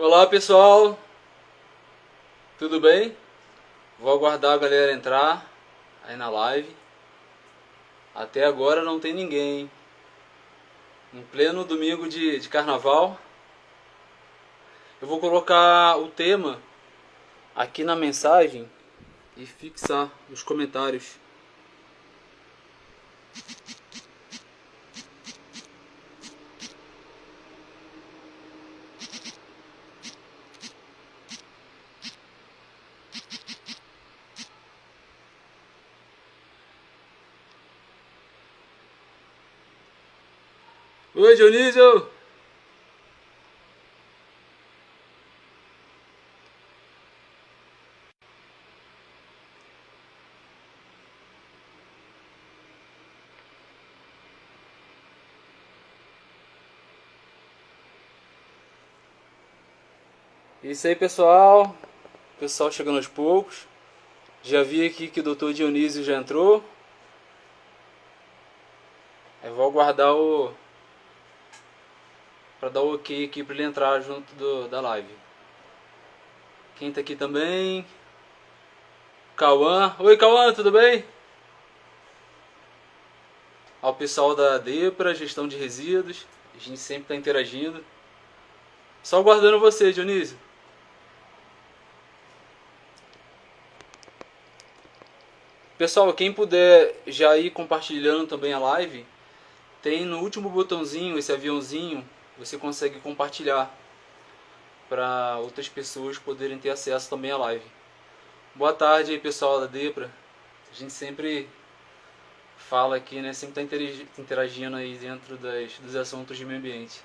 Olá pessoal, tudo bem? Vou aguardar a galera entrar aí na live. Até agora não tem ninguém. Em pleno domingo de carnaval. Eu vou colocar o tema aqui na mensagem e fixar nos comentários. Oi Dionísio! Isso aí pessoal, pessoal chegando aos poucos. Já vi aqui que o Dr. Dionísio já entrou. Eu vou aguardar para dar o ok aqui para ele entrar junto da live. Quem tá aqui também? Cauã. Oi Cauã, tudo bem? Ao pessoal da DEPRA, gestão de resíduos. A gente sempre está interagindo. Só aguardando você, Dionísio. Pessoal, quem puder já ir compartilhando também a live, tem no último botãozinho, esse aviãozinho, você consegue compartilhar para outras pessoas poderem ter acesso também à live. Boa tarde aí, pessoal da DEPRA. A gente sempre fala aqui, né? Sempre está interagindo aí dentro dos assuntos de meio ambiente.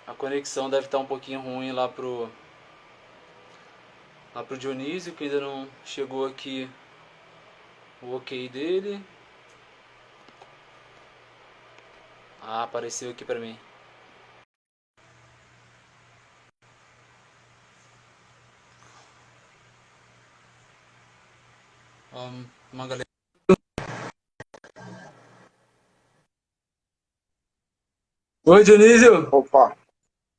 A conexão deve estar um pouquinho ruim lá pro Dionísio, que ainda não chegou aqui o ok dele. Ah, apareceu aqui pra mim. Uma galera. Oi, Dionísio! Opa,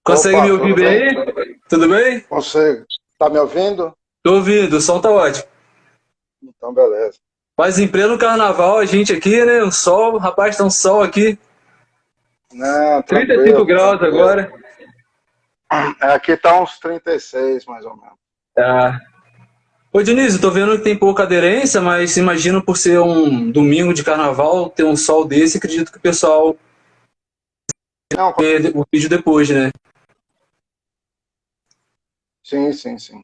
Consegue me ouvir tudo bem bem? aí? Tudo bem? Você tá me ouvindo? Tô ouvindo, o som tá ótimo. Então, beleza. Mas em pleno carnaval, a gente aqui, né? Um sol, rapaz, tá um sol aqui. Não, 35 tranquilo, graus tranquilo. agora. Aqui tá uns 36, mais ou menos. Tá. Ô Dionísio, tô vendo que tem pouca aderência, mas imagino por ser um domingo de carnaval, ter um sol desse, acredito que o pessoal Não, vê o vídeo depois, né? sim, sim, sim.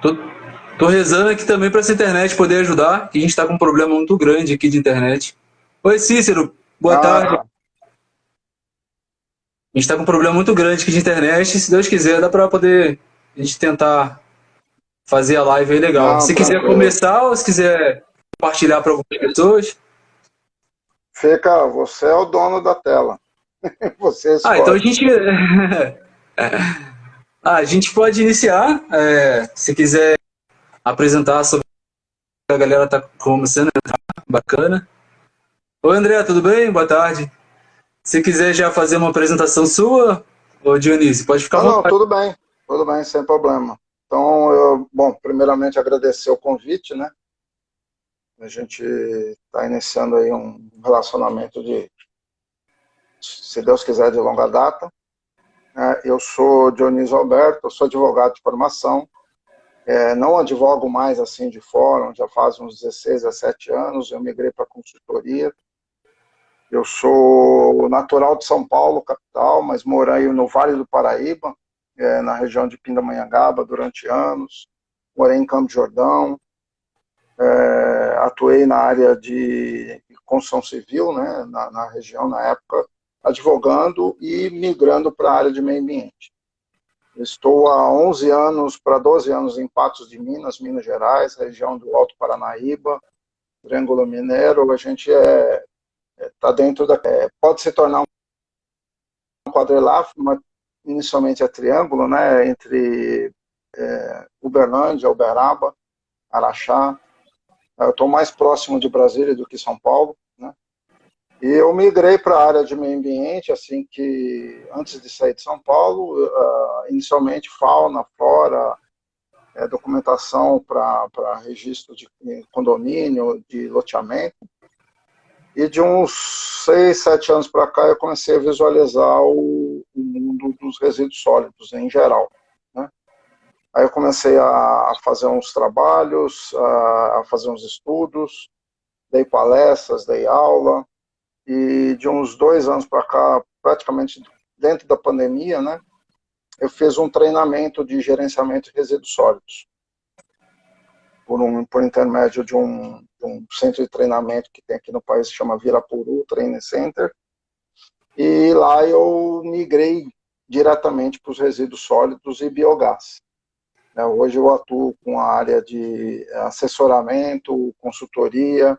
Tô, tô rezando aqui também para essa internet poder ajudar, que a gente está com um problema muito grande aqui de internet. Oi Cícero, boa Ah, tarde. tá. A gente está com um problema muito grande aqui de internet. Se Deus quiser, dá para poder a gente tentar fazer a live aí legal. Não, Se quiser tranquilo. começar ou se quiser compartilhar para algumas pessoas. Você é o dono da tela. Você Então a escolhe. gente. A gente pode iniciar. Se quiser apresentar sobre a galera tá começando, bacana. Oi André, tudo bem? Boa tarde. Se quiser já fazer uma apresentação sua, ô Dionísio, pode ficar à Não, não, vontade. tudo bem, sem problema. Então, bom, primeiramente agradecer o convite, né? A gente está iniciando aí um relacionamento se Deus quiser, de longa data. Eu sou Dionísio Alberto, eu sou advogado de formação, não advogo mais assim de fórum, já faz uns 16, 17 anos, eu migrei para consultoria. Eu sou natural de São Paulo, capital, mas morei no Vale do Paraíba, na região de Pindamonhangaba durante anos, morei em Campo de Jordão, atuei na área de construção civil, né, na região, na época, advogando e migrando para a área de meio ambiente. Estou há 11 anos para 12 anos em Patos de Minas, Minas Gerais, região do Alto Paranaíba, Triângulo Mineiro. A gente está dentro pode se tornar um quadrilátero, mas inicialmente é Triângulo, né, entre Uberlândia, Uberaba, Araxá. Eu estou mais próximo de Brasília do que São Paulo, né? E eu migrei para a área de meio ambiente, assim que, antes de sair de São Paulo, inicialmente fauna, flora, documentação para registro de condomínio, de loteamento. E de uns 6, 7 anos para cá eu comecei a visualizar o mundo dos resíduos sólidos em geral, né? Aí eu comecei a fazer uns trabalhos, a fazer uns estudos, dei palestras, dei aula, e de uns 2 anos para cá, praticamente dentro da pandemia, né, eu fiz um treinamento de gerenciamento de resíduos sólidos, por intermédio de um centro de treinamento que tem aqui no país, que chama Virapuru Training Center, e lá eu migrei diretamente para os resíduos sólidos e biogás. Hoje eu atuo com a área de assessoramento, consultoria,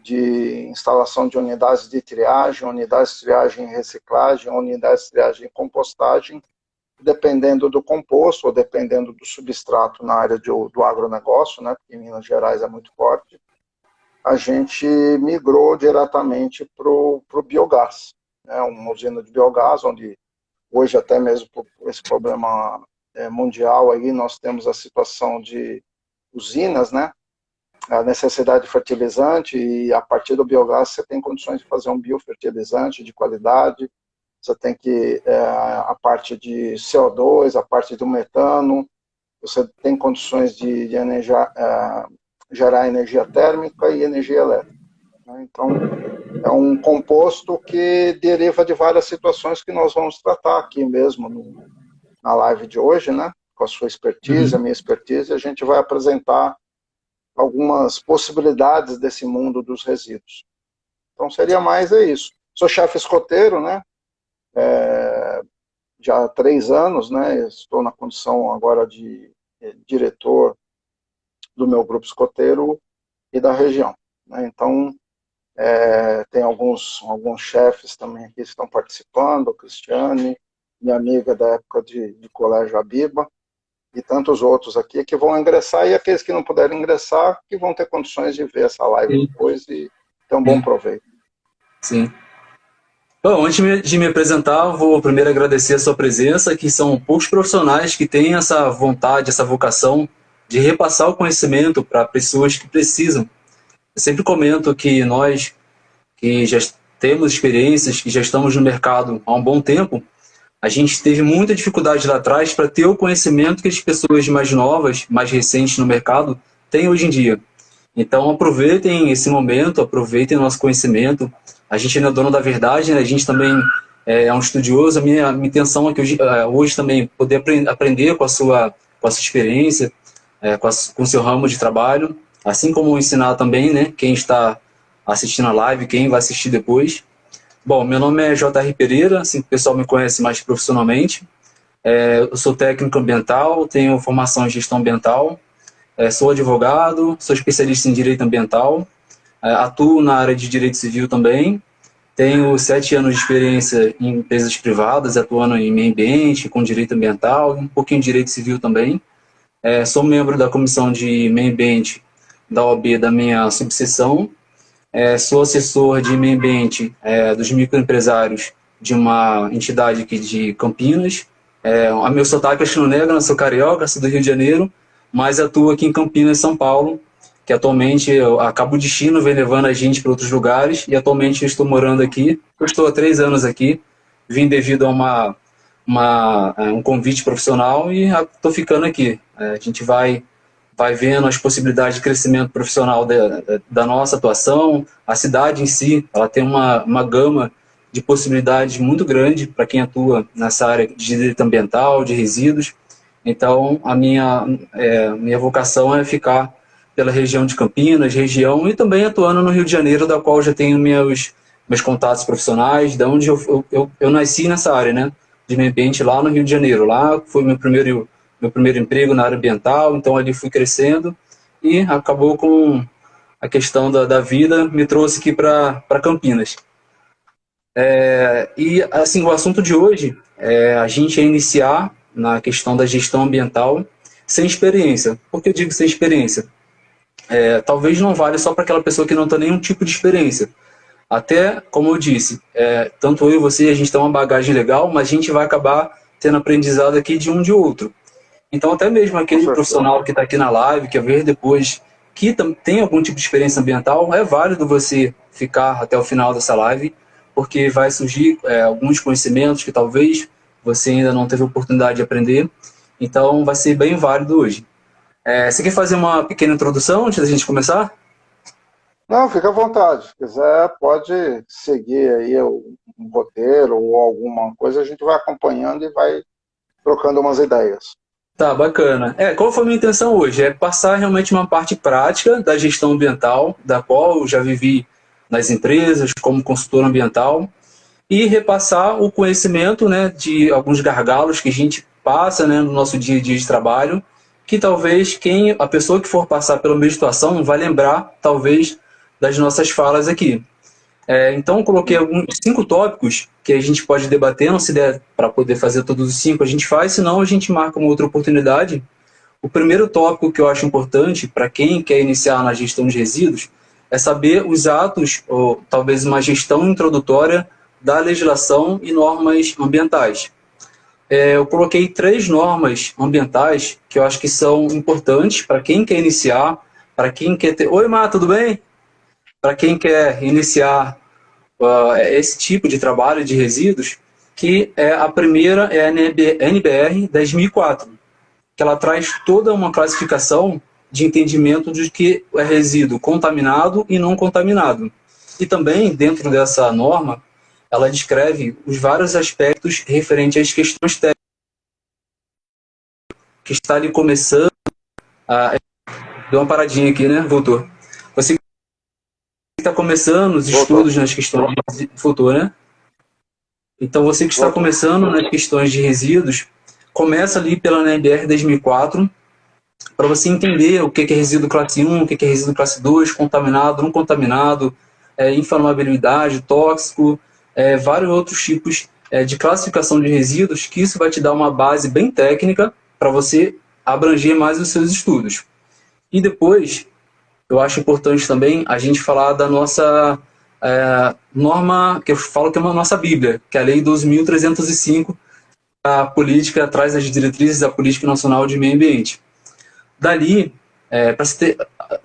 de instalação de unidades de triagem e reciclagem, unidades de triagem e compostagem, dependendo do composto ou dependendo do substrato na área do agronegócio, né, porque em Minas Gerais é muito forte, a gente migrou diretamente para o biogás, né, uma usina de biogás, onde hoje até mesmo por esse problema mundial aí nós temos a situação de usinas, né, a necessidade de fertilizante, e a partir do biogás você tem condições de fazer um biofertilizante de qualidade, você tem que, a parte de CO2, a parte do metano, você tem condições de gerar energia térmica e energia elétrica, né? Então, é um composto que deriva de várias situações que nós vamos tratar aqui mesmo na live de hoje, né? Com a sua expertise, a minha expertise, a gente vai apresentar algumas possibilidades desse mundo dos resíduos. Então, seria mais isso. Sou chefe escoteiro, né? Já há 3 anos, né? Estou na condição agora de diretor do meu grupo escoteiro e da região, né? Então, tem alguns chefes também aqui que estão participando, Cristiane, minha amiga da época de colégio Abiba, e tantos outros aqui que vão ingressar, e aqueles que não puderem ingressar, que vão ter condições de ver essa live depois e ter um bom proveito. Sim. Bom, antes de me apresentar, vou primeiro agradecer a sua presença, que são poucos profissionais que têm essa vontade, essa vocação de repassar o conhecimento para pessoas que precisam. Eu sempre comento que nós, que já temos experiências, que já estamos no mercado há um bom tempo, a gente teve muita dificuldade lá atrás para ter o conhecimento que as pessoas mais novas, mais recentes no mercado, têm hoje em dia. Então aproveitem esse momento, aproveitem o nosso conhecimento. A gente não é dono da verdade, né? A gente também é um estudioso. A minha intenção é que hoje também poder aprender com a sua experiência, com o seu ramo de trabalho, assim como ensinar também, né, quem está assistindo a live, quem vai assistir depois. Bom, meu nome é J.R. Pereira, assim que o pessoal me conhece mais profissionalmente. Eu sou técnico ambiental, tenho formação em gestão ambiental, sou advogado, sou especialista em direito ambiental, atuo na área de direito civil também, tenho 7 anos de experiência em empresas privadas, atuando em meio ambiente, com direito ambiental, um pouquinho de direito civil também. Sou membro da comissão de meio ambiente da OAB da minha subseção. Sou assessor de meio ambiente dos microempresários de uma entidade aqui de Campinas. A meu sotaque acho que não nega, eu sou carioca, sou do Rio de Janeiro, mas atuo aqui em Campinas, São Paulo, que atualmente acaba o destino, vem levando a gente para outros lugares, e atualmente eu estou morando aqui. Eu estou há 3 anos aqui, vim devido a um convite profissional e estou ficando aqui. A gente vai vendo as possibilidades de crescimento profissional da nossa atuação. A cidade em si, ela tem uma gama de possibilidades muito grande para quem atua nessa área de direito ambiental, de resíduos. Então, a minha vocação é ficar pela região de Campinas, região, e também atuando no Rio de Janeiro, da qual já tenho meus contatos profissionais, da onde eu nasci nessa área, né, de meio ambiente lá no Rio de Janeiro. Lá foi meu primeiro emprego na área ambiental, então ali fui crescendo e acabou com a questão da vida, me trouxe aqui para Campinas. E assim, o assunto de hoje é a gente iniciar na questão da gestão ambiental sem experiência. Por que eu digo sem experiência? Talvez não vale só para aquela pessoa que não tem nenhum tipo de experiência. Até, como eu disse, tanto eu e você, a gente tem uma bagagem legal, mas a gente vai acabar tendo aprendizado aqui de um de outro. Então, até mesmo aquele profissional que está aqui na live, que vai ver depois, que tem algum tipo de experiência ambiental, é válido você ficar até o final dessa live, porque vai surgir alguns conhecimentos que talvez você ainda não teve oportunidade de aprender. Então, vai ser bem válido hoje. Você quer fazer uma pequena introdução antes da gente começar? Não, fica à vontade. Se quiser, pode seguir aí um roteiro ou alguma coisa, a gente vai acompanhando e vai trocando umas ideias. Tá, bacana. Qual foi a minha intenção hoje? É passar realmente uma parte prática da gestão ambiental, da qual eu já vivi nas empresas, como consultor ambiental, e repassar o conhecimento, né, de alguns gargalos que a gente passa, né, no nosso dia a dia de trabalho, que talvez a pessoa que for passar pela mesma situação vai lembrar, talvez, das nossas falas aqui. Então, eu coloquei alguns 5 tópicos que a gente pode debater, não se der para poder fazer todos os 5, a gente faz, senão a gente marca uma outra oportunidade. O primeiro tópico que eu acho importante para quem quer iniciar na gestão de resíduos é saber os atos, ou talvez uma gestão introdutória da legislação e normas ambientais. Eu coloquei 3 normas ambientais que eu acho que são importantes para quem quer iniciar, para quem quer ter... Oi, Má, tudo bem? Para quem quer iniciar esse tipo de trabalho de resíduos, que a primeira é a NBR 10.004, que ela traz toda uma classificação de entendimento de que é resíduo contaminado e não contaminado. E também, dentro dessa norma, ela descreve os vários aspectos referentes às questões técnicas, que está ali começando a... Deu uma paradinha aqui, né? Voltou. Você está começando os estudos nas questões de futuro, né? Então, você que está começando nas questões de resíduos, começa ali pela NBR 2004, para você entender o que é resíduo classe 1, o que é resíduo classe 2, contaminado, não contaminado, inflamabilidade, tóxico, vários outros tipos de classificação de resíduos, que isso vai te dar uma base bem técnica para você abranger mais os seus estudos. E depois, eu acho importante também a gente falar da nossa norma, que eu falo que é uma nossa Bíblia, que é a Lei 12.305, a política traz as diretrizes da Política Nacional de Meio Ambiente. Dali,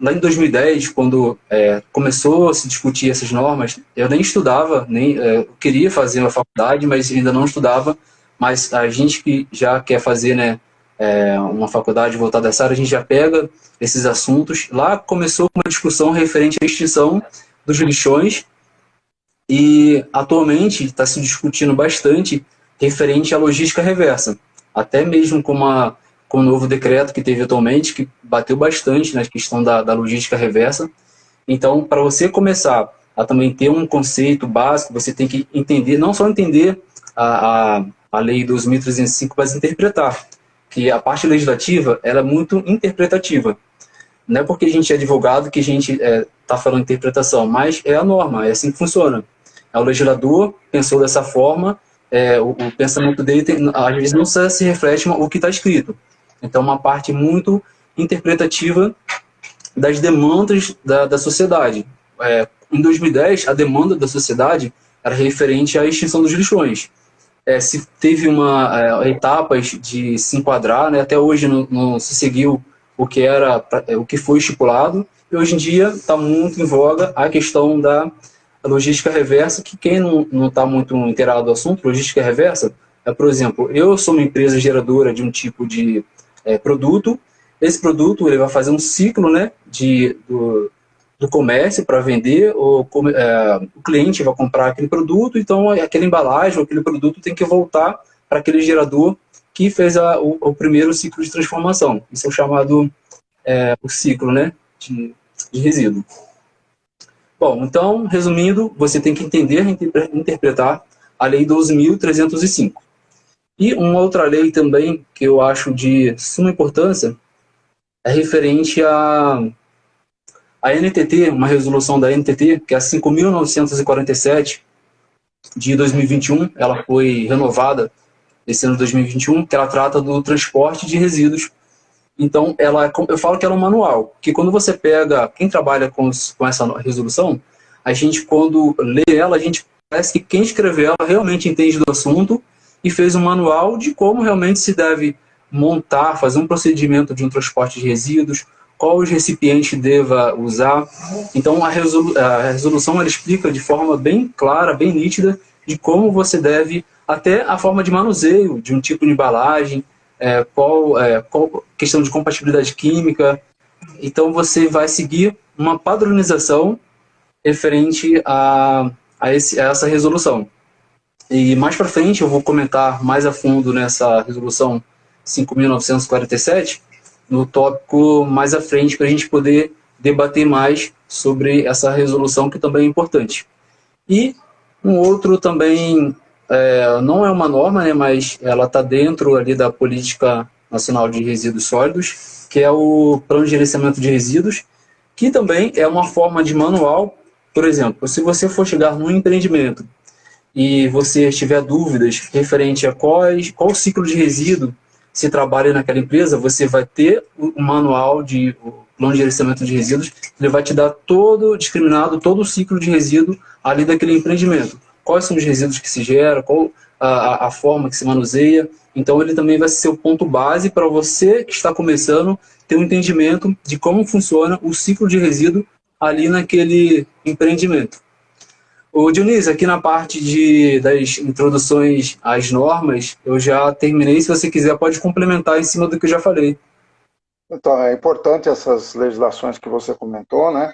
lá em 2010, quando começou a se discutir essas normas, eu nem estudava, eu queria fazer uma faculdade, mas ainda não estudava, mas a gente que já quer fazer, né, uma faculdade voltada a essa área, a gente já pega esses assuntos. Lá começou uma discussão referente à extinção dos lixões e atualmente está se discutindo bastante referente à logística reversa, até mesmo com o novo decreto que teve atualmente, que bateu bastante na questão da logística reversa. Então, para você começar a também ter um conceito básico, você tem que entender, não só entender a Lei 12.305, mas interpretar, que a parte legislativa ela é muito interpretativa. Não é porque a gente é advogado que a gente está falando interpretação, mas é a norma, é assim que funciona. O legislador pensou dessa forma, o pensamento dele às vezes não se reflete o que está escrito. Então, uma parte muito interpretativa das demandas da sociedade. Em 2010, a demanda da sociedade era referente à extinção dos lixões. Se teve etapas de se enquadrar, né, até hoje não se seguiu o que foi estipulado, e hoje em dia está muito em voga a questão da logística reversa, que quem não está muito inteirado do assunto, logística reversa, por exemplo, eu sou uma empresa geradora de um tipo de produto, esse produto ele vai fazer um ciclo, né, do comércio para vender, o cliente vai comprar aquele produto, então aquela embalagem, aquele produto tem que voltar para aquele gerador que fez o primeiro ciclo de transformação. Isso é o chamado o ciclo, né, de resíduo. Bom, então, resumindo, você tem que entender e interpretar a Lei 12.305. E uma outra lei também que eu acho de suma importância é referente a NTT, uma resolução da NTT, que é a 5.947, de 2021, ela foi renovada esse ano de 2021, que ela trata do transporte de resíduos. Então, eu falo que ela é um manual, que quando você pega, quem trabalha com essa resolução, a gente, quando lê ela, a gente parece que quem escreveu ela realmente entende do assunto e fez um manual de como realmente se deve montar, fazer um procedimento de um transporte de resíduos, qual os recipientes deva usar. Então, a resolução ela explica de forma bem clara, bem nítida, de como você deve, até a forma de manuseio de um tipo de embalagem, qual questão de compatibilidade química. Então, você vai seguir uma padronização referente a essa resolução. E mais para frente eu vou comentar mais a fundo nessa resolução 5.947, no tópico mais à frente, para a gente poder debater mais sobre essa resolução, que também é importante. E um outro também, não é uma norma, né, mas ela está dentro ali da Política Nacional de Resíduos Sólidos, que é o Plano de Gerenciamento de Resíduos, que também é uma forma de manual. Por exemplo, se você for chegar num empreendimento e você tiver dúvidas referente a qual ciclo de resíduo se trabalha naquela empresa, você vai ter o manual o plano de gerenciamento de resíduos, ele vai te dar todo discriminado, todo o ciclo de resíduo ali daquele empreendimento. Quais são os resíduos que se geram, qual a forma que se manuseia. Então ele também vai ser o ponto base para você que está começando ter um entendimento de como funciona o ciclo de resíduo ali naquele empreendimento. O Dionísio, aqui na parte das introduções às normas, eu já terminei. Se você quiser, pode complementar em cima do que eu já falei. Então, é importante essas legislações que você comentou, né?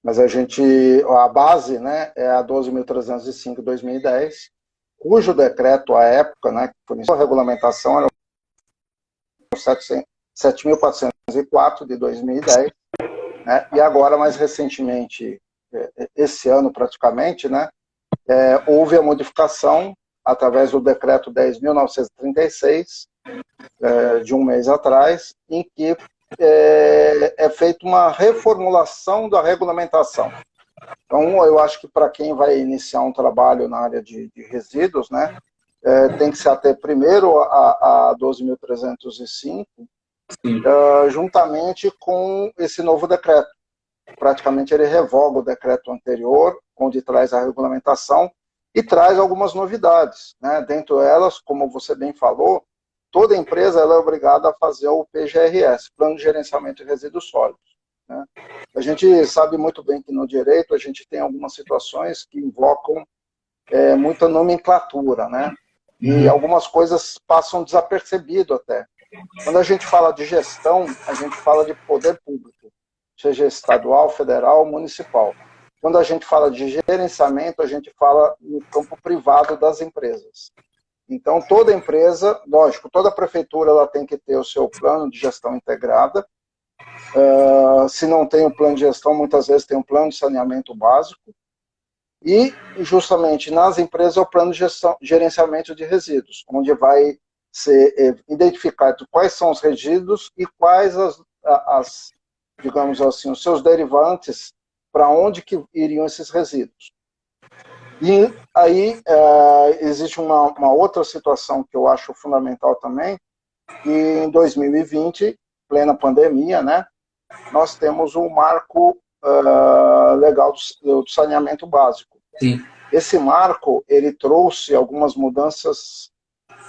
Mas a base, né, é a 12.305 de 2010, cujo decreto, à época, né, que foi a regulamentação, era o 7.404 de 2010, né? E agora, mais recentemente, esse ano praticamente, né, houve a modificação através do decreto 10.936, de um mês atrás, em que é feita uma reformulação da regulamentação. Então, eu acho que para quem vai iniciar um trabalho na área de resíduos, né, tem que se ater primeiro a 12.305, juntamente com esse novo decreto. Praticamente ele revoga o decreto anterior, onde traz a regulamentação, e traz algumas novidades, né? Dentre elas, como você bem falou, toda empresa ela é obrigada a fazer o PGRS, Plano de Gerenciamento de Resíduos Sólidos, né? A gente sabe muito bem que no direito a gente tem algumas situações que invocam muita nomenclatura, né? E algumas coisas passam desapercebido até. Quando a gente fala de gestão, a gente fala de poder público, seja estadual, federal, municipal. Quando a gente fala de gerenciamento, a gente fala no campo privado das empresas. Então, toda empresa, lógico, toda prefeitura ela tem que ter o seu plano de gestão integrada. Se não tem um plano de gestão, muitas vezes tem um plano de saneamento básico. E, justamente, nas empresas, é o plano de gerenciamento de resíduos, onde vai ser identificado quais são os resíduos e quais digamos assim, os seus derivantes, para onde que iriam esses resíduos. E aí existe uma outra situação que eu acho fundamental também, que em 2020, plena pandemia, né, nós temos o marco legal do saneamento básico. Sim. Esse marco, ele trouxe algumas mudanças,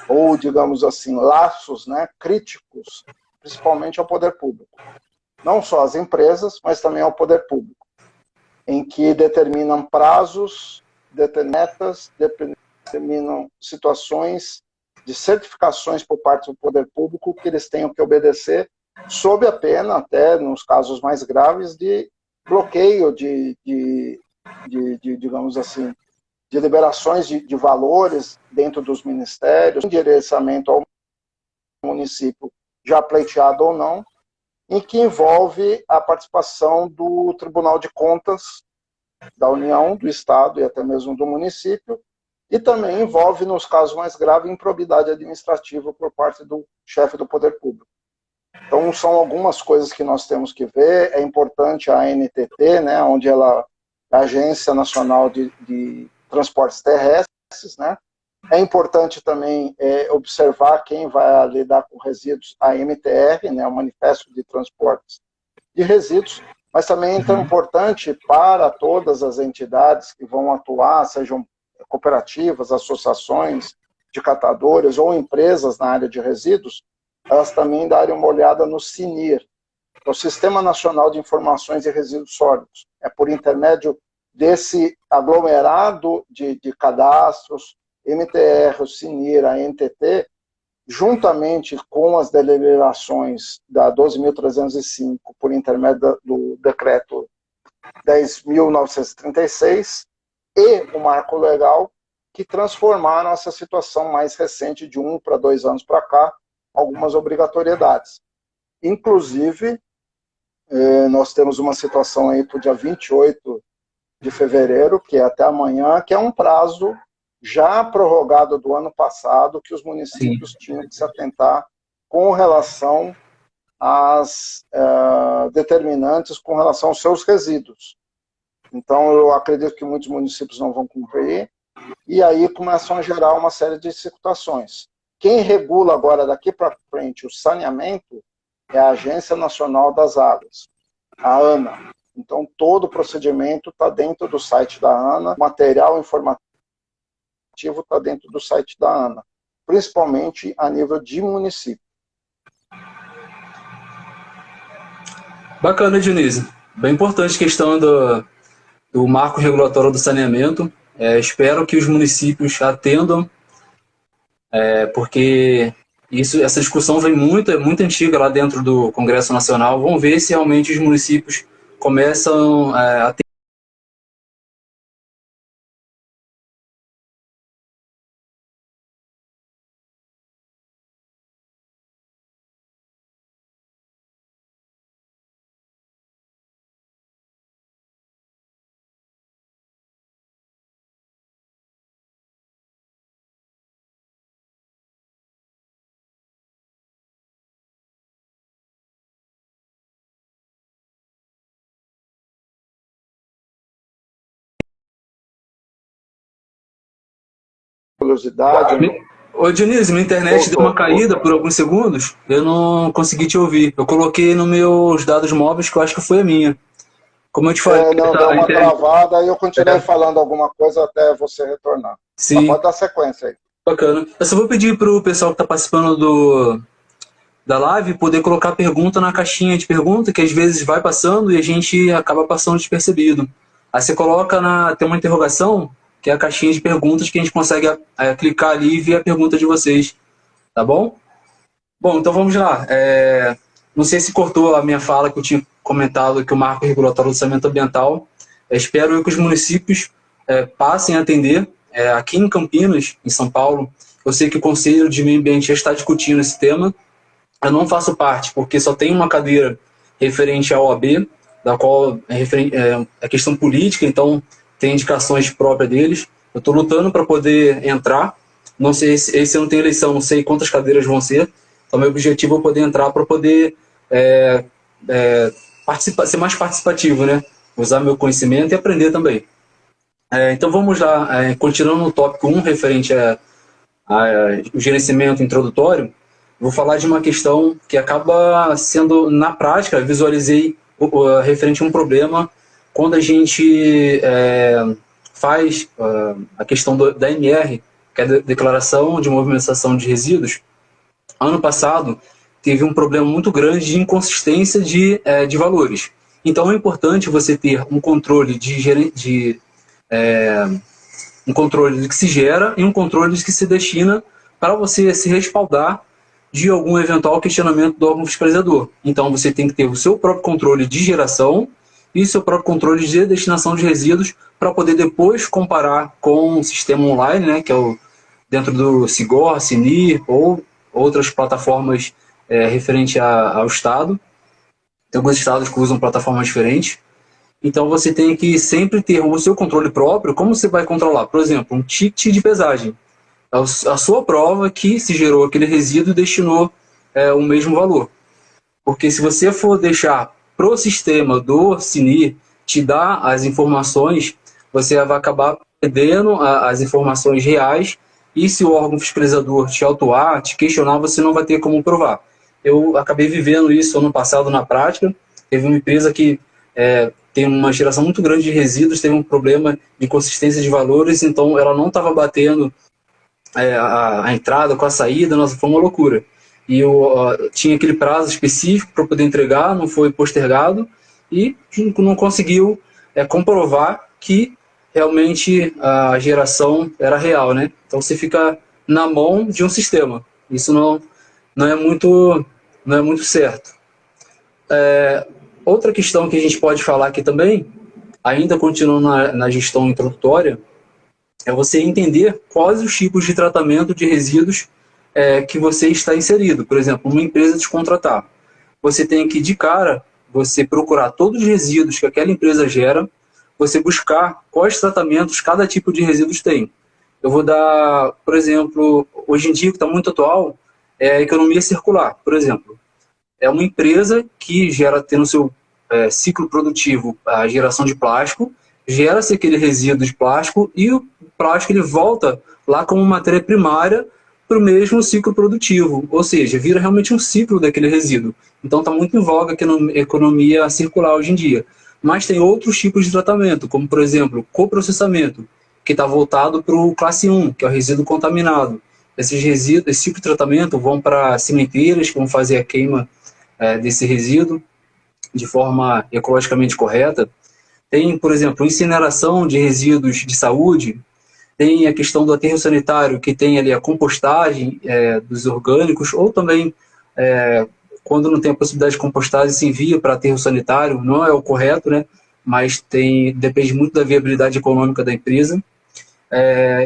ou digamos assim, laços, né, críticos, principalmente ao poder público. Não só às empresas, mas também ao poder público, em que determinam prazos, determinam situações de certificações por parte do poder público que eles tenham que obedecer, sob a pena, até nos casos mais graves, de bloqueio digamos assim, de liberações de valores dentro dos ministérios, endereçamento ao município, já pleiteado ou não, em que envolve a participação do Tribunal de Contas da União, do Estado e até mesmo do município, e também envolve, nos casos mais graves, improbidade administrativa por parte do chefe do poder público. Então, são algumas coisas que nós temos que ver. É importante a ANTT, né, onde ela, a Agência Nacional de transportes terrestres, né? É importante também observar quem vai lidar com resíduos, a MTR, né, o Manifesto de Transportes de Resíduos, mas também é importante para todas as entidades que vão atuar, sejam cooperativas, associações de catadores ou empresas na área de resíduos, elas também darem uma olhada no SINIR, o Sistema Nacional de Informações de Resíduos Sólidos. É por intermédio desse aglomerado de cadastros, MTR, o SINIR, a NTT, juntamente com as deliberações da 12.305, por intermédio do decreto 10.936, e o marco legal, que transformaram essa situação mais recente, de 1 para 2 anos para cá, algumas obrigatoriedades. Inclusive, nós temos uma situação aí para o dia 28 de fevereiro, que é até amanhã, que é um prazo já prorrogado do ano passado, que os municípios tinham que se atentar com relação às determinantes, com relação aos seus resíduos. Então, eu acredito que muitos municípios não vão cumprir, e aí começam a gerar uma série de situações. Quem regula agora, daqui para frente, o saneamento é a Agência Nacional das Águas, a ANA. Então, todo o procedimento está dentro do site da ANA, o material informativo está dentro do site da ANA, principalmente a nível de município. Bacana, Dionísio. Bem importante a questão do marco regulatório do saneamento. Espero que os municípios atendam, porque essa discussão vem é muito antiga lá dentro do Congresso Nacional. Vamos ver se realmente os municípios começam a ter curiosidade. Ô Dionísio, minha internet deu uma caída por alguns segundos, eu não consegui te ouvir. Eu coloquei nos meus dados móveis, que eu acho que foi a minha. Como eu te falei... Não, deu uma travada e eu continuei falando alguma coisa até você retornar. Sim. Mas pode dar sequência aí. Bacana. Eu só vou pedir para o pessoal que está participando da live poder colocar pergunta na caixinha de pergunta, que às vezes vai passando e a gente acaba passando despercebido. Aí você coloca tem uma interrogação, que é a caixinha de perguntas, que a gente consegue clicar ali e ver a pergunta de vocês. Tá bom? Bom, então vamos lá. Não sei se cortou a minha fala, que eu tinha comentado que o marco regulatório do saneamento ambiental. Espero que os municípios passem a atender. Aqui em Campinas, em São Paulo, eu sei que o Conselho de Meio Ambiente já está discutindo esse tema. Eu não faço parte, porque só tem uma cadeira referente à OAB, da qual é questão política, então tem indicações próprias deles. Eu estou lutando para poder entrar. Não sei, esse ano tem eleição, não sei quantas cadeiras vão ser. Então, meu objetivo é poder entrar para poder ser mais participativo, né? Usar meu conhecimento e aprender também. Então, vamos lá. Continuando no tópico 1, referente ao gerenciamento introdutório, vou falar de uma questão que acaba sendo, na prática, visualizei referente a um problema quando a gente faz a questão da MR, que é a Declaração de Movimentação de Resíduos. Ano passado, teve um problema muito grande de inconsistência de valores. Então, é importante você ter um controle um controle do que se gera e um controle do que se destina para você se respaldar de algum eventual questionamento do órgão fiscalizador. Então, você tem que ter o seu próprio controle de geração e o seu próprio controle de destinação de resíduos para poder depois comparar com o sistema online, né, que é dentro do SIGOR, SINIR ou outras plataformas referente ao Estado. Tem alguns estados que usam plataformas diferentes. Então, você tem que sempre ter o seu controle próprio. Como você vai controlar? Por exemplo, um ticket de pesagem. A sua prova que se gerou aquele resíduo e destinou o mesmo valor. Porque se você for deixar para o sistema do SINIR te dar as informações, você vai acabar perdendo as informações reais, e se o órgão fiscalizador te autuar, te questionar, você não vai ter como provar. Eu acabei vivendo isso ano passado na prática. Teve uma empresa que tem uma geração muito grande de resíduos, teve um problema de consistência de valores, então ela não estava batendo a entrada com a saída. Nossa, foi uma loucura. E eu tinha aquele prazo específico para poder entregar, não foi postergado, e não conseguiu comprovar que realmente a geração era real, né? Então você fica na mão de um sistema. Isso não é muito, não é muito certo. Outra questão que a gente pode falar aqui também, ainda continuando na gestão introdutória, é você entender quais os tipos de tratamento de resíduos que você está inserido. Por exemplo, uma empresa te contratar. Você tem que, de cara, você procurar todos os resíduos que aquela empresa gera, você buscar quais tratamentos cada tipo de resíduos tem. Eu vou dar, por exemplo, hoje em dia, que está muito atual, é a economia circular. Por exemplo, é uma empresa que tem no seu ciclo produtivo a geração de plástico, gera-se aquele resíduo de plástico e o plástico ele volta lá como matéria primária para o mesmo ciclo produtivo, ou seja, vira realmente um ciclo daquele resíduo. Então está muito em voga aqui na economia circular hoje em dia. Mas tem outros tipos de tratamento, como por exemplo, coprocessamento, que está voltado para o classe 1, que é o resíduo contaminado. Esses resíduos, esse tipo de tratamento vão para cimenteiras, que vão fazer a queima desse resíduo de forma ecologicamente correta. Tem, por exemplo, incineração de resíduos de saúde, tem a questão do aterro sanitário, que tem ali a compostagem dos orgânicos, ou também, quando não tem a possibilidade de compostagem, se envia para aterro sanitário, não é o correto, né? Mas depende muito da viabilidade econômica da empresa.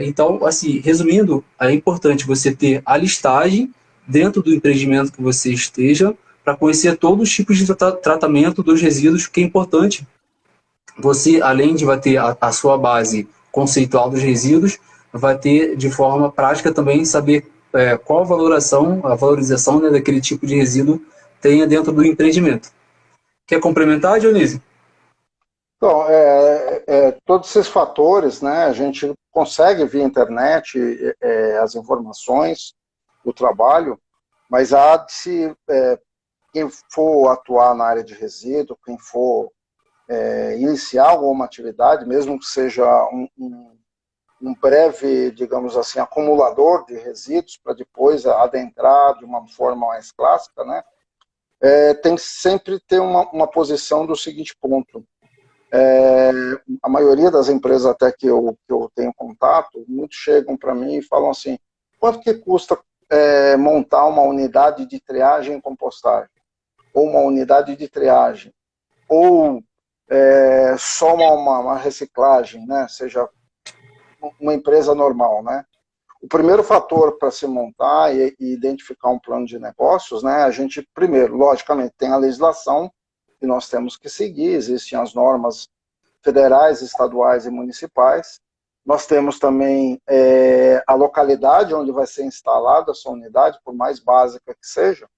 Então, assim, resumindo, é importante você ter a listagem dentro do empreendimento que você esteja, para conhecer todos os tipos de tratamento dos resíduos, que é importante. Você, além de vai ter a sua base conceitual dos resíduos, vai ter de forma prática também saber qual a valorização, né, daquele tipo de resíduo tenha dentro do empreendimento. Quer complementar, Dionísio? Então, todos esses fatores, né, a gente consegue via internet as informações do trabalho, mas há de se, quem for atuar na área de resíduo, quem for iniciar alguma atividade, mesmo que seja um breve, digamos assim, acumulador de resíduos, para depois adentrar de uma forma mais clássica, né, tem que sempre ter uma posição do seguinte ponto. A maioria das empresas até que eu tenho contato, muitos chegam para mim e falam assim, quanto que custa montar uma unidade de triagem e compostagem? Ou uma unidade de triagem? Ou só uma reciclagem, né? Seja uma empresa normal, né? O primeiro fator para se montar e identificar um plano de negócios, né? A gente, primeiro, logicamente, tem a legislação que nós temos que seguir, existem as normas federais, estaduais e municipais. Nós temos também a localidade onde vai ser instalada essa unidade, por mais básica que seja,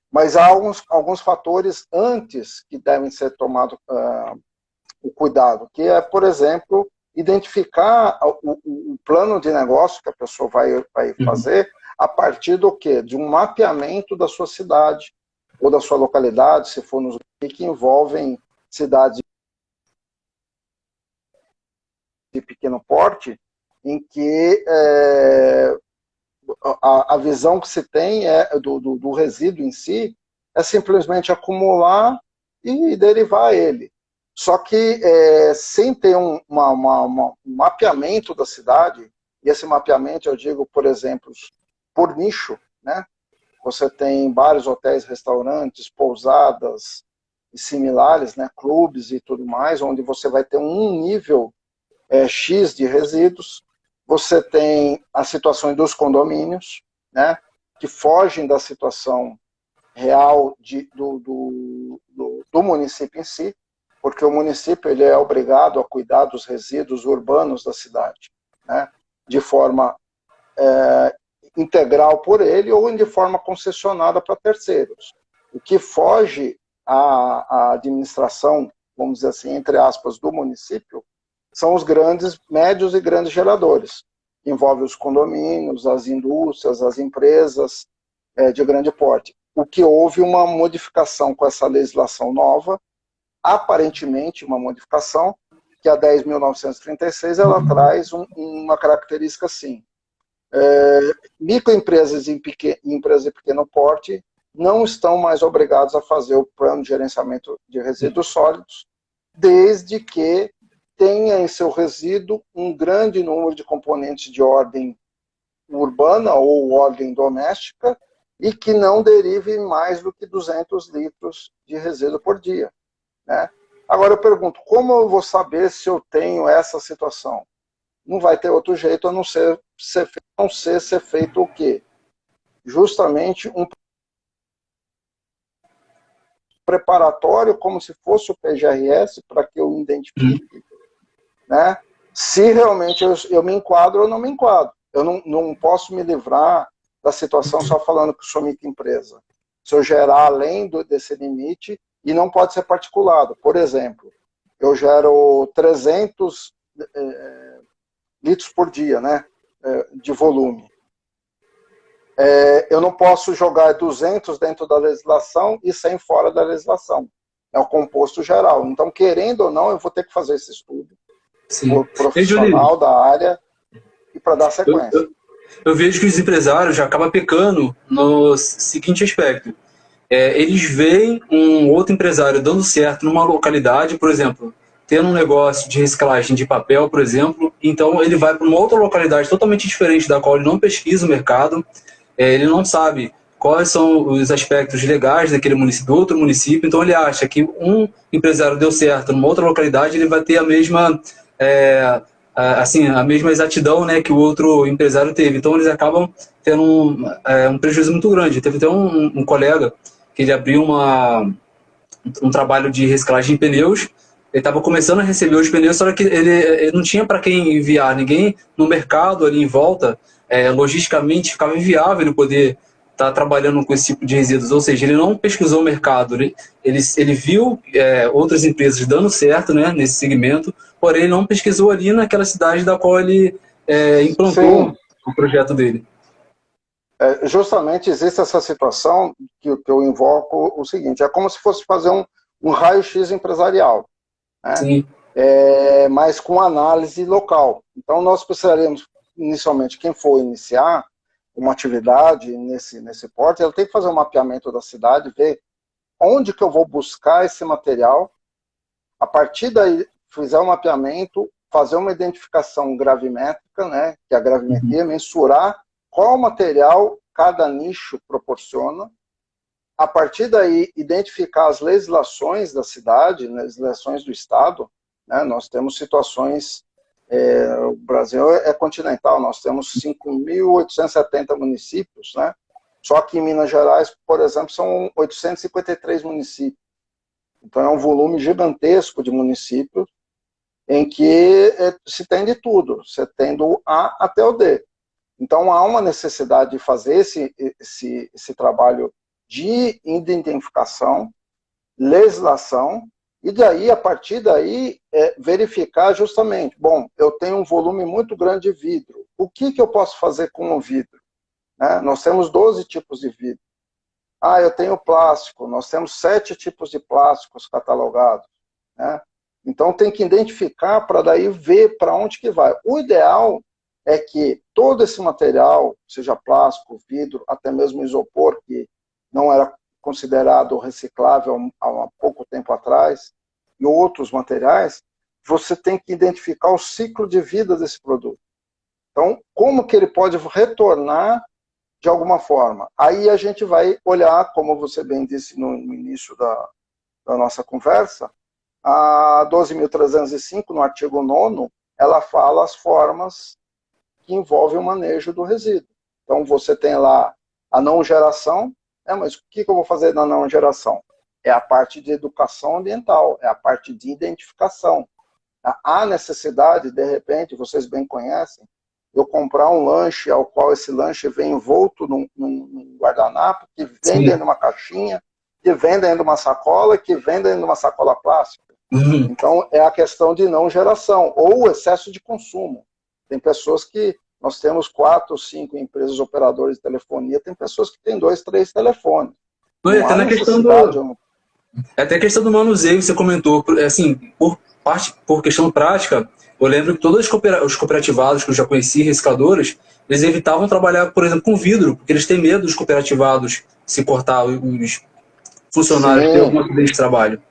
mas há alguns fatores antes que devem ser tomados o cuidado, que é, por exemplo, identificar o plano de negócio que a pessoa vai fazer a partir do quê? De um mapeamento da sua cidade ou da sua localidade, se for nos que envolvem cidades de pequeno porte, em que a visão que se tem do resíduo em si é simplesmente acumular e derivar ele. Só que sem ter um mapeamento da cidade, e esse mapeamento eu digo, por exemplo, por nicho, né? Você tem vários hotéis, restaurantes, pousadas e similares, né? Clubes e tudo mais, onde você vai ter um nível X de resíduos. Você tem as situações dos condomínios, né? Que fogem da situação real do município em si, porque o município ele é obrigado a cuidar dos resíduos urbanos da cidade, né? De forma integral por ele ou de forma concessionada para terceiros. O que foge à administração, vamos dizer assim, entre aspas, do município, são os grandes, médios e grandes geradores. Envolve os condomínios, as indústrias, as empresas de grande porte. O que houve uma modificação com essa legislação nova, aparentemente uma modificação, que a 10.936 ela traz uma característica assim. Microempresas e empresas de pequeno porte não estão mais obrigados a fazer o plano de gerenciamento de resíduos sólidos, desde que tenha em seu resíduo um grande número de componentes de ordem urbana ou ordem doméstica e que não derive mais do que 200 litros de resíduo por dia, né? Agora eu pergunto, como eu vou saber se eu tenho essa situação? Não vai ter outro jeito a não ser ser feito o quê? Justamente um preparatório, como se fosse o PGRS, para que eu identifique, né, se realmente eu me enquadro ou não me enquadro. Eu não posso me livrar da situação só falando que sou microempresa. Se eu gerar além desse limite, e não pode ser particulado. Por exemplo, eu gero 300 litros por dia, né, de volume. Eu não posso jogar 200 dentro da legislação e 100 fora da legislação. É o composto geral. Então, querendo ou não, eu vou ter que fazer esse estudo. Sim. Profissional da área e para dar sequência. Eu vejo que os empresários já acabam pecando no seguinte aspecto. Eles veem um outro empresário dando certo numa localidade, por exemplo, tendo um negócio de reciclagem de papel, por exemplo, então ele vai para uma outra localidade totalmente diferente da qual ele não pesquisa o mercado, ele não sabe quais são os aspectos legais daquele município, do outro município, então ele acha que um empresário deu certo numa outra localidade, ele vai ter a mesma, a mesma exatidão, né, que o outro empresário teve. Então eles acabam tendo um prejuízo muito grande. Teve até um colega que ele abriu um trabalho de reciclagem de pneus. Ele estava começando a receber os pneus, só que ele não tinha para quem enviar. Ninguém no mercado ali em volta, logisticamente, ficava inviável ele poder estar trabalhando com esse tipo de resíduos. Ou seja, ele não pesquisou o mercado. Ele viu outras empresas dando certo, né, nesse segmento, porém ele não pesquisou ali naquela cidade da qual ele implantou Sim. o projeto dele. Justamente existe essa situação que eu invoco o seguinte, é como se fosse fazer um raio-x empresarial, né? Sim. Mas com análise local. Então nós precisaremos, inicialmente, quem for iniciar uma atividade nesse porte, ela tem que fazer um mapeamento da cidade, ver onde que eu vou buscar esse material, a partir daí fizer um mapeamento, fazer uma identificação gravimétrica, né, que é a gravimetria, mensurar qual material cada nicho proporciona, a partir daí identificar as legislações da cidade, legislações do estado, né? Nós temos situações, o Brasil é continental, nós temos 5.870 municípios, né? Só que em Minas Gerais, por exemplo, são 853 municípios. Então é um volume gigantesco de municípios em que se tem de tudo, você tem do A até o D. Então, há uma necessidade de fazer esse trabalho de identificação, legislação, e daí, a partir daí, verificar justamente, bom, eu tenho um volume muito grande de vidro, o que eu posso fazer com o vidro? Né? Nós temos 12 tipos de vidro. Eu tenho plástico, nós temos 7 tipos de plásticos catalogados. Né? Então, tem que identificar para daí ver para onde que vai. O ideal é que todo esse material, seja plástico, vidro, até mesmo isopor, que não era considerado reciclável há pouco tempo atrás, e outros materiais, você tem que identificar o ciclo de vida desse produto. Então, como que ele pode retornar de alguma forma? Aí a gente vai olhar, como você bem disse no início da nossa conversa, a 12.305, no artigo 9º, ela fala as formas que envolve o manejo do resíduo. Então, você tem lá a não geração, mas o que eu vou fazer na não geração? É a parte de educação ambiental, é a parte de identificação. Há necessidade, de repente, vocês bem conhecem, eu comprar um lanche, ao qual esse lanche vem envolto num guardanapo, que vem Sim. dentro de uma caixinha, que vem dentro de uma sacola, que vem dentro de uma sacola plástica. Uhum. Então, é a questão de não geração, ou excesso de consumo. Tem pessoas que, nós temos 4 ou 5 empresas operadoras de telefonia, tem pessoas que têm 2, 3 telefones. Não, e Não até há na questão necessidade. do, até a questão do manuseio que você comentou, assim, por questão prática, eu lembro que todos os cooperativados que eu já conheci, recicladores, eles evitavam trabalhar, por exemplo, com vidro, porque eles têm medo dos cooperativados se cortar, os funcionários ter Sim, algum acidente de trabalho.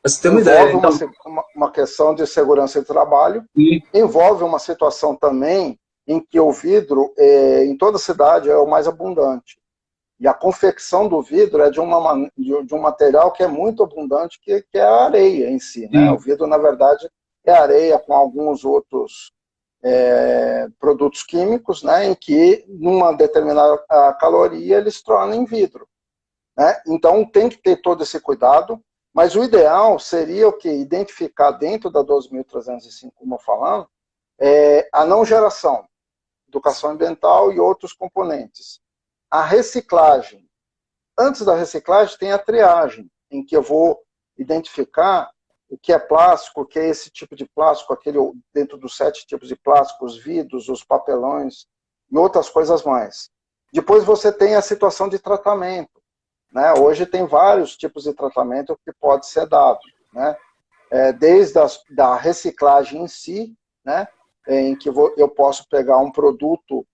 Pra você ter uma ideia, envolve então, uma questão de segurança de trabalho, e, envolve uma situação também em que o vidro, em toda cidade, é o mais abundante. E a confecção do vidro é de um material que é muito abundante, que é a areia em si, né? O e, vidro, na verdade, é areia com alguns outros produtos químicos, né? Em que, numa determinada caloria, eles tornam em vidro, né? Então, tem que ter todo esse cuidado, mas o ideal seria o que? Identificar dentro da 12.305, como eu falando, a não geração, educação ambiental e outros componentes. A reciclagem. Antes da reciclagem tem a triagem, em que eu vou identificar o que é plástico, o que é esse tipo de plástico, aquele dentro dos 7 tipos de plástico, os vidros, os papelões e outras coisas mais. Depois você tem a situação de tratamento, né? Hoje tem vários tipos de tratamento que pode ser dado, né? Desde da reciclagem em si, né? Em que eu posso pegar um produto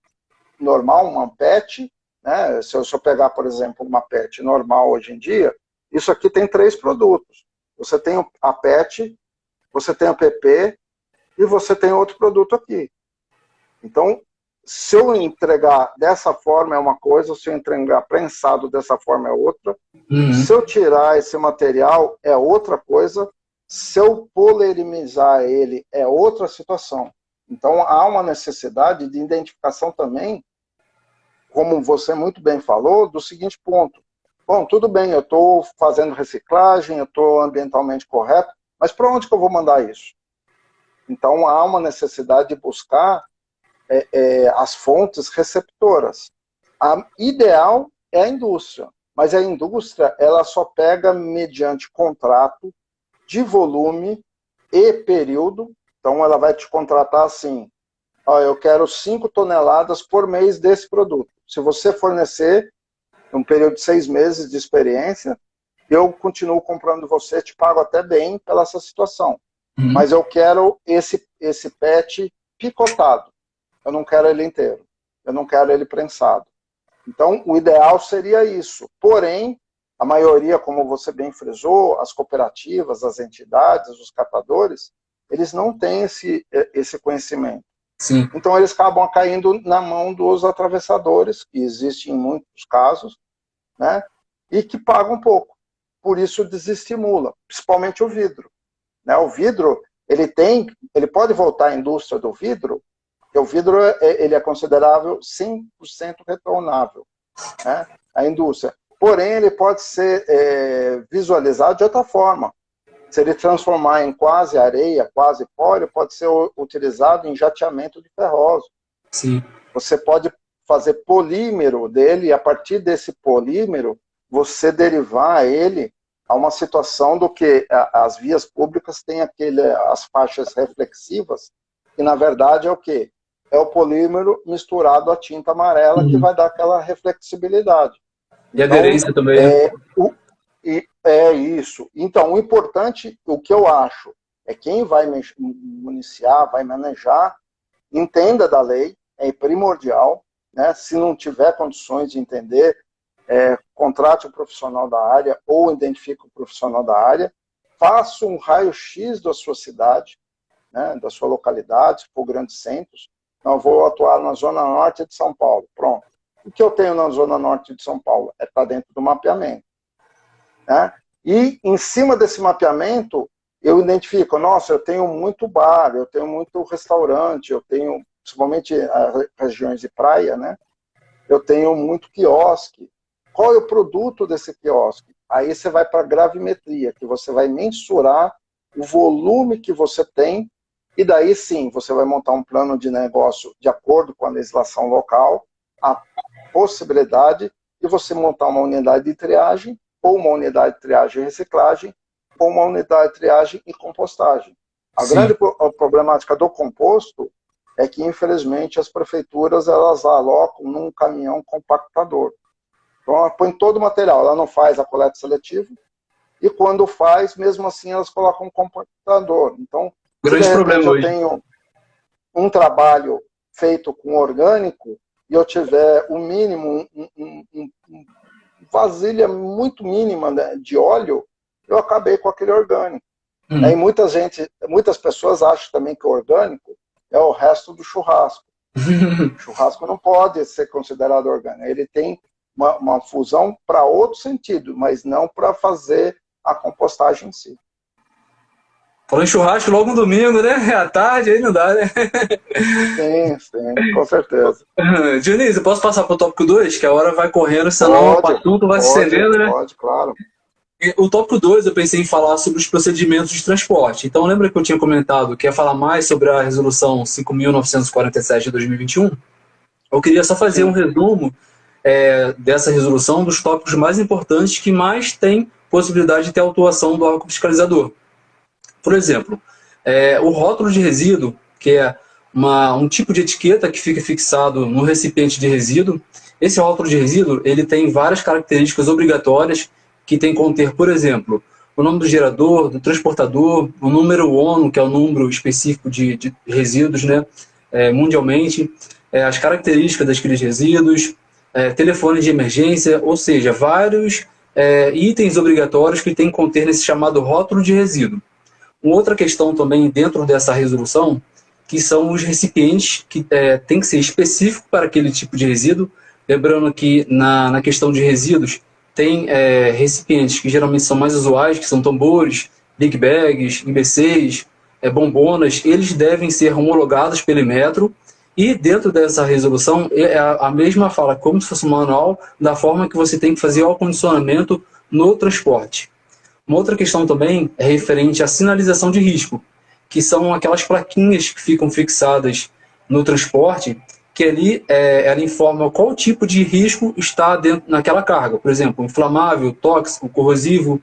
normal, uma PET, né? Se eu pegar, por exemplo, uma PET normal hoje em dia, isso aqui tem 3 produtos. Você tem a PET, você tem o PP e você tem outro produto aqui. Então, se eu entregar dessa forma é uma coisa, se eu entregar prensado dessa forma é outra. uhum, Se eu tirar esse material é outra coisa. Se eu polimerizar ele é outra situação. Então, há uma necessidade de identificação também, como você muito bem falou, do seguinte ponto. Bom, tudo bem, eu estou fazendo reciclagem, eu estou ambientalmente correto, mas para onde que eu vou mandar isso? Então, há uma necessidade de buscar as fontes receptoras. A ideal é a indústria, mas a indústria ela só pega mediante contrato de volume e período. Então, ela vai te contratar assim, eu quero 5 toneladas por mês desse produto. Se você fornecer um período de 6 meses de experiência, eu continuo comprando você, te pago até bem pela essa situação. uhum. Mas eu quero esse PET picotado. Eu não quero ele inteiro. Eu não quero ele prensado. Então, o ideal seria isso. Porém, a maioria, como você bem frisou, as cooperativas, as entidades, os catadores, eles não têm esse conhecimento. Sim, Então, eles acabam caindo na mão dos atravessadores, que existem em muitos casos, né? E que pagam pouco. Por isso, desestimula, principalmente o vidro, né? O vidro, ele pode voltar à indústria do vidro, porque o vidro ele é considerável 100% retornável, né? A indústria. Porém, ele pode ser visualizado de outra forma. Se ele transformar em quase areia, quase pó, ele pode ser utilizado em jateamento de ferroso. sim. Você pode fazer polímero dele e a partir desse polímero você derivar ele a uma situação do que as vias públicas têm as faixas reflexivas, que na verdade é o quê? É o polímero misturado à tinta amarela que Uhum. vai dar aquela reflexibilidade. E Então, aderência também, né? é isso. Então, o importante, o que eu acho, é quem vai municiar, vai manejar, entenda da lei, é primordial, né? Se não tiver condições de entender, contrate um profissional da área ou identifique um profissional da área, faça um raio-x da sua cidade, né? Da sua localidade, se for grandes centros. Não, vou atuar na zona norte de São Paulo. Pronto. O que eu tenho na zona norte de São Paulo? Está dentro do mapeamento, né? E, em cima desse mapeamento, eu identifico, nossa, eu tenho muito bar, eu tenho muito restaurante, eu tenho, principalmente as regiões de praia, né? Eu tenho muito quiosque. Qual é o produto desse quiosque? Aí você vai para a gravimetria, que você vai mensurar o volume que você tem, e daí sim, você vai montar um plano de negócio de acordo com a legislação local, a possibilidade de você montar uma unidade de triagem ou uma unidade de triagem e reciclagem com uma unidade de triagem e compostagem. A Sim. grande problemática do composto é que, infelizmente, as prefeituras elas alocam num caminhão compactador. Então, ela põe todo o material, ela não faz a coleta seletiva, e quando faz, mesmo assim, elas colocam um compactador. Então, se de Grande repente problema eu hoje. tenho um trabalho feito com orgânico e eu tiver o mínimo, vasilha muito mínima, né, de óleo, eu acabei com aquele orgânico. E muitas pessoas acham também que o orgânico é o resto do churrasco. O churrasco não pode ser considerado orgânico. Ele tem uma fusão para outro sentido, mas não para fazer a compostagem em si. Falando em churrasco logo no domingo, né? À tarde, aí não dá, né? Sim, com certeza. Dionísio, eu posso passar para o tópico 2? Que a hora vai correndo, senão o assunto vai se estendendo, né? Pode, claro. O tópico 2 eu pensei em falar sobre os procedimentos de transporte. Então, lembra que eu tinha comentado que ia falar mais sobre a resolução 5.947 de 2021? Eu queria só fazer um Sim. resumo dessa resolução dos tópicos mais importantes que mais tem possibilidade de ter autuação do órgão fiscalizador. Por exemplo, o rótulo de resíduo, que é um tipo de etiqueta que fica fixado no recipiente de resíduo. Esse rótulo de resíduo ele tem várias características obrigatórias que tem que conter, por exemplo, o nome do gerador, do transportador, o número ONU, que é o número específico de resíduos, né, mundialmente, as características daqueles resíduos, telefone de emergência, ou seja, vários itens obrigatórios que tem que conter nesse chamado rótulo de resíduo. Uma outra questão também dentro dessa resolução, que são os recipientes, que tem que ser específico para aquele tipo de resíduo. Lembrando que na questão de resíduos, tem recipientes que geralmente são mais usuais, que são tambores, big bags, IBCs, bombonas, eles devem ser homologados pelo Inmetro, e dentro dessa resolução, a mesma fala, como se fosse um manual, da forma que você tem que fazer o acondicionamento no transporte. Uma outra questão também é referente à sinalização de risco, que são aquelas plaquinhas que ficam fixadas no transporte, que ali ela informa qual tipo de risco está dentro naquela carga. Por exemplo, inflamável, tóxico, corrosivo.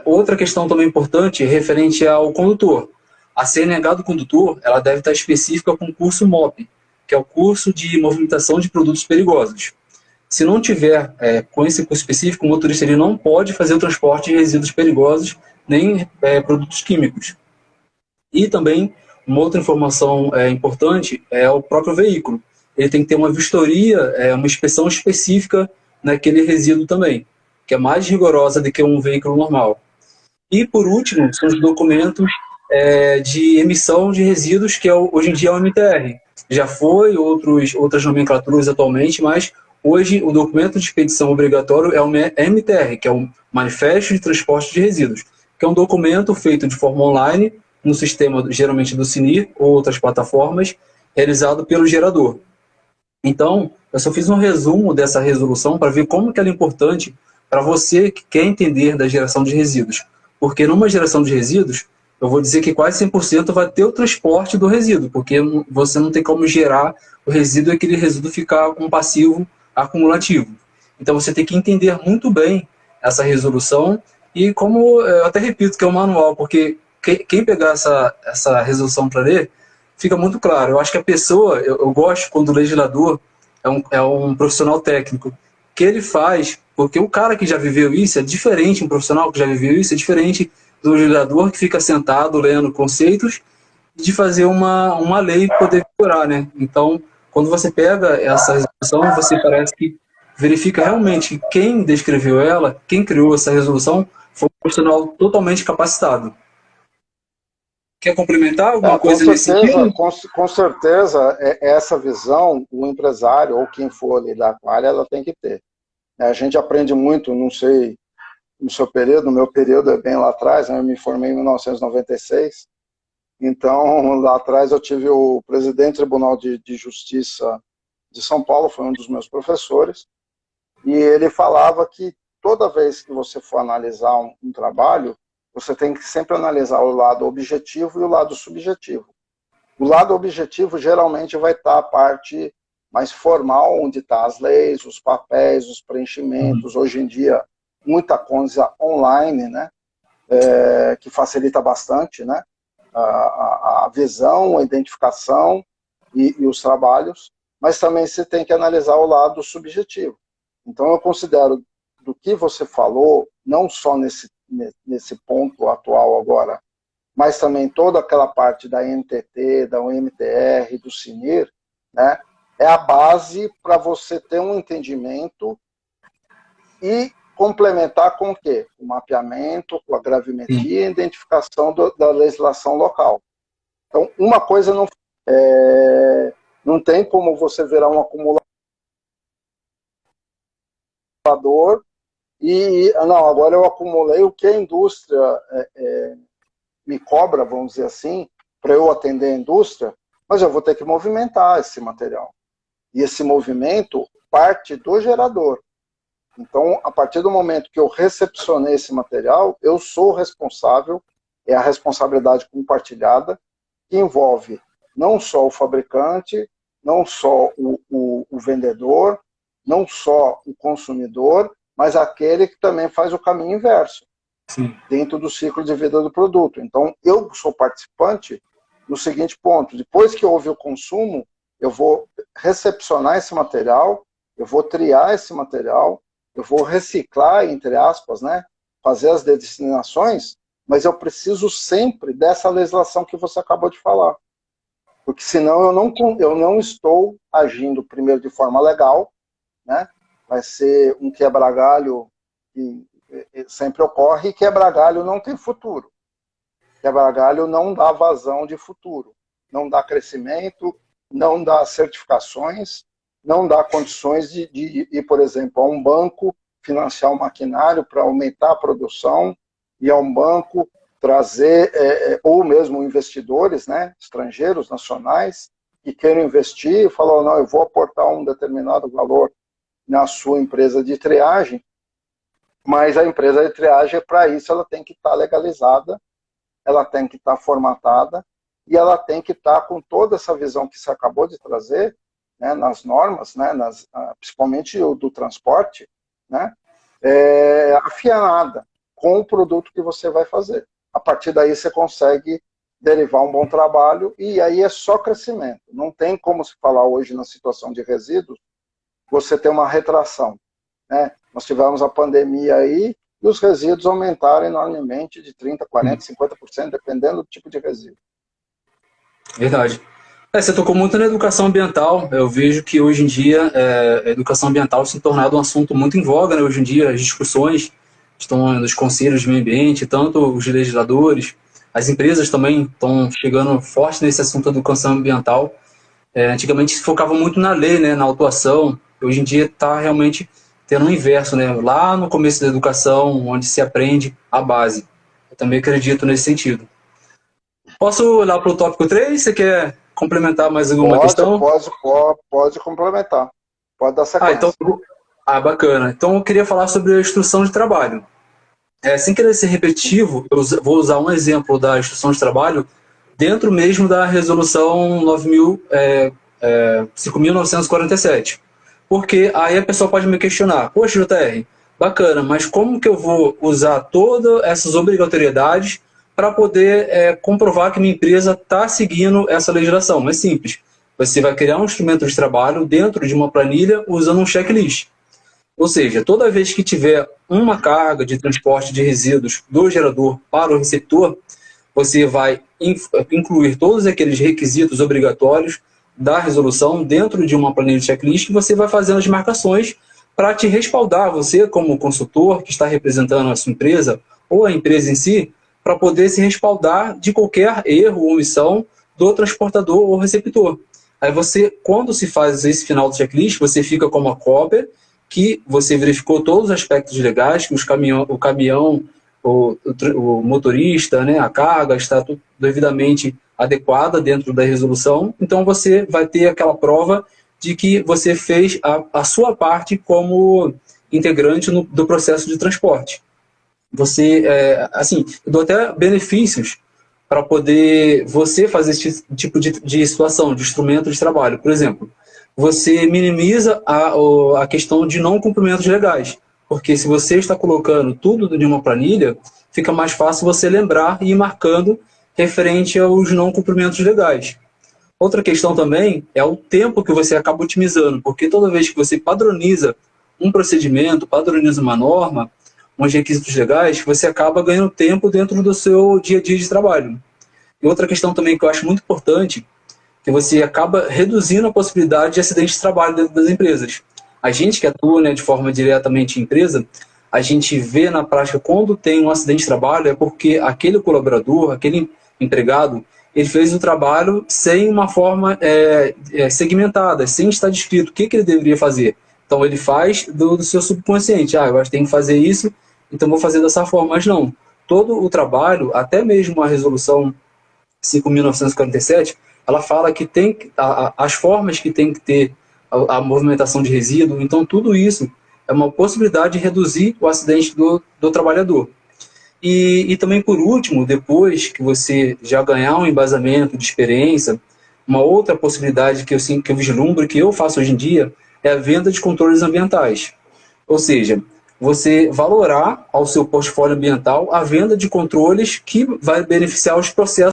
Outra questão também importante é referente ao condutor. A CNH do condutor ela deve estar específica com o curso MOP, que é o curso de movimentação de produtos perigosos. Se não tiver com esse curso específico, o motorista ele não pode fazer o transporte de resíduos perigosos nem produtos químicos. E também, uma outra informação importante é o próprio veículo. Ele tem que ter uma vistoria, uma inspeção específica naquele resíduo também, que é mais rigorosa do que um veículo normal. E, por último, são os documentos de emissão de resíduos, que hoje em dia é o MTR. Já foi outras nomenclaturas atualmente, mas hoje o documento de expedição obrigatório é o MTR, que é o Manifesto de Transporte de Resíduos, que é um documento feito de forma online, no sistema geralmente do CINIR ou outras plataformas, realizado pelo gerador. Então, eu só fiz um resumo dessa resolução para ver como que ela é importante para você que quer entender da geração de resíduos. Porque numa geração de resíduos, eu vou dizer que quase 100% vai ter o transporte do resíduo, porque você não tem como gerar o resíduo e aquele resíduo ficar com um passivo acumulativo. Então você tem que entender muito bem essa resolução e como, eu até repito que é um manual, porque quem pegar essa resolução para ler, fica muito claro. Eu acho que a pessoa, eu gosto quando o legislador é um profissional técnico, que ele faz, porque o cara que já viveu isso é diferente, um profissional que já viveu isso é diferente do legislador que fica sentado lendo conceitos de fazer uma lei poder vigorar, né? Então, quando você pega essa resolução, você parece que verifica realmente que quem descreveu ela, quem criou essa resolução, foi um profissional totalmente capacitado. Quer complementar alguma coisa nesse sentido? Com certeza, essa visão, o empresário ou quem for lidar com a área, ela tem que ter. A gente aprende muito, não sei, no seu período, no meu período é bem lá atrás, né? Eu me formei em 1996, então lá atrás eu tive o presidente do Tribunal de Justiça de São Paulo, foi um dos meus professores, e ele falava que toda vez que você for analisar um trabalho, você tem que sempre analisar o lado objetivo e o lado subjetivo. O lado objetivo geralmente vai estar a parte mais formal, onde estão as leis, os papéis, os preenchimentos. Hoje em dia, muita coisa online, né? que facilita bastante, né, a visão, a identificação e os trabalhos, mas também você tem que analisar o lado subjetivo. Então, eu considero, do que você falou, não só nesse ponto atual agora, mas também toda aquela parte da NTT, da UMTR, do CINIR, né, é a base para você ter um entendimento e complementar com o quê? O mapeamento, com a gravimetria e a identificação da legislação local. Então, uma coisa não tem como você virar um acumulador e, não, agora eu acumulei o que a indústria me cobra, vamos dizer assim, para eu atender a indústria, mas eu vou ter que movimentar esse material. E esse movimento parte do gerador. Então, a partir do momento que eu recepcionei esse material, eu sou responsável, é a responsabilidade compartilhada, que envolve não só o fabricante, não só o vendedor, não só o consumidor, mas aquele que também faz o caminho inverso, sim, dentro do ciclo de vida do produto. Então, eu sou participante no seguinte ponto: depois que houve o consumo, eu vou recepcionar esse material, eu vou triar esse material, eu vou reciclar, entre aspas, né, fazer as destinações, mas eu preciso sempre dessa legislação que você acabou de falar. Porque senão eu não estou agindo, primeiro, de forma legal, né? Vai ser um quebra-galho que sempre ocorre, e quebra-galho não tem futuro. Quebra-galho não dá vazão de futuro, não dá crescimento, não dá certificações, não dá condições de ir, por exemplo, a um banco financiar um maquinário para aumentar a produção, e a um banco trazer, ou mesmo investidores, né, estrangeiros, nacionais, que queiram investir e falam, não, eu vou aportar um determinado valor na sua empresa de triagem, mas a empresa de triagem, para isso, ela tem que estar legalizada, ela tem que estar formatada, e ela tem que estar com toda essa visão que você acabou de trazer, né, nas normas, né, principalmente do transporte, né, afianada com o produto que você vai fazer. A partir daí você consegue derivar um bom trabalho, e aí é só crescimento. Não tem como se falar hoje na situação de resíduos, você ter uma retração, né? Nós tivemos a pandemia aí, e os resíduos aumentaram enormemente de 30%, 40%, 50%, dependendo do tipo de resíduo. Verdade. Você tocou muito na educação ambiental. Eu vejo que hoje em dia a educação ambiental se tem tornado um assunto muito em voga, né? Hoje em dia as discussões estão nos conselhos de meio ambiente, tanto os legisladores, as empresas também estão chegando forte nesse assunto da educação ambiental. Antigamente se focava muito na lei, né, na autuação. Hoje em dia está realmente tendo o inverso, né? Lá no começo da educação, onde se aprende a base. Eu também acredito nesse sentido. Posso olhar para o tópico 3? Você quer complementar mais alguma questão? Pode complementar. Pode dar sequência. Bacana. Então eu queria falar sobre a instrução de trabalho. Sem querer ser repetitivo, eu vou usar um exemplo da instrução de trabalho dentro mesmo da resolução 5.947. Porque aí a pessoa pode me questionar, poxa, JR, bacana, mas como que eu vou usar todas essas obrigatoriedades para poder comprovar que minha empresa está seguindo essa legislação? Mas simples, você vai criar um instrumento de trabalho dentro de uma planilha usando um checklist. Ou seja, toda vez que tiver uma carga de transporte de resíduos do gerador para o receptor, você vai incluir todos aqueles requisitos obrigatórios da resolução dentro de uma planilha de checklist, e você vai fazendo as marcações para te respaldar, você como consultor que está representando a sua empresa ou a empresa em si, para poder se respaldar de qualquer erro ou omissão do transportador ou receptor. Aí você, quando se faz esse final do checklist, você fica com uma cópia que você verificou todos os aspectos legais, que o caminhão, o motorista, né, a carga está tudo devidamente adequada dentro da resolução. Então você vai ter aquela prova de que você fez a sua parte como integrante do processo de transporte. Você, assim, eu dou até benefícios para poder você fazer esse tipo de situação, de instrumento de trabalho. Por exemplo, você minimiza a questão de não cumprimentos legais. Porque se você está colocando tudo de uma planilha, fica mais fácil você lembrar e ir marcando referente aos não cumprimentos legais. Outra questão também é o tempo que você acaba otimizando, porque toda vez que você padroniza um procedimento, padroniza uma norma, uns requisitos legais, você acaba ganhando tempo dentro do seu dia a dia de trabalho. E outra questão também que eu acho muito importante, que você acaba reduzindo a possibilidade de acidente de trabalho dentro das empresas. A gente que atua, né, de forma diretamente em empresa, a gente vê na prática quando tem um acidente de trabalho é porque aquele colaborador, aquele empregado, ele fez o trabalho sem uma forma segmentada, sem estar descrito o que ele deveria fazer. Então ele faz do seu subconsciente, eu acho que tem que fazer isso, então vou fazer dessa forma. Mas não, todo o trabalho, até mesmo a resolução 5.947, ela fala que tem as formas que tem que ter a movimentação de resíduo, então tudo isso é uma possibilidade de reduzir o acidente do trabalhador. E também, por último, depois que você já ganhar um embasamento de experiência, uma outra possibilidade que eu vislumbro, que eu faço hoje em dia, é a venda de controles ambientais. Ou seja, você valorar ao seu portfólio ambiental a venda de controles que vai beneficiar os processos